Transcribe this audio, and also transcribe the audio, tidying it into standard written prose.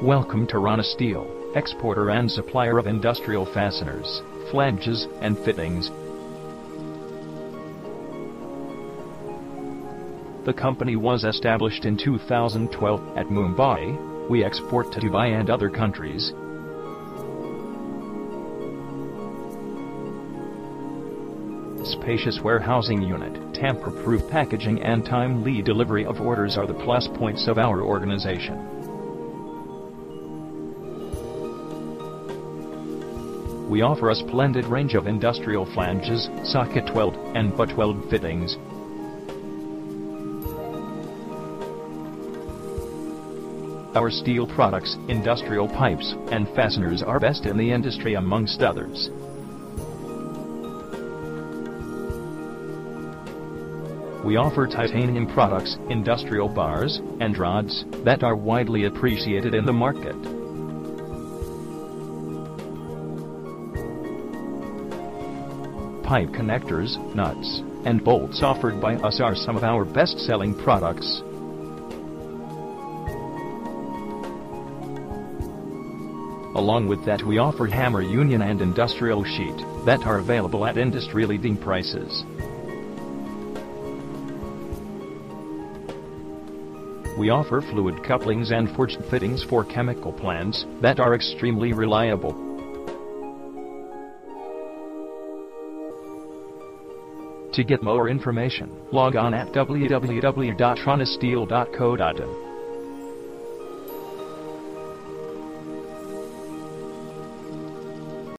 Welcome to Rana Steel, exporter and supplier of industrial fasteners, flanges, and fittings. The company was established in 2012 at Mumbai. We export to Dubai and other countries. Spacious warehousing unit, tamper-proof packaging and timely delivery of orders are the plus points of our organization. We offer a splendid range of industrial flanges, socket weld, and Buttweld fittings. Our steel products, industrial pipes, and fasteners are best in the industry amongst others. We offer titanium products, industrial bars, and rods that are widely appreciated in the market. Pipe connectors, nuts, and bolts offered by us are some of our best-selling products. Along with that, we offer hammer union and industrial sheet that are available at industry-leading prices. We offer fluid couplings and forged fittings for chemical plants that are extremely reliable. To get more information, log on at www.ranasteel.co.in.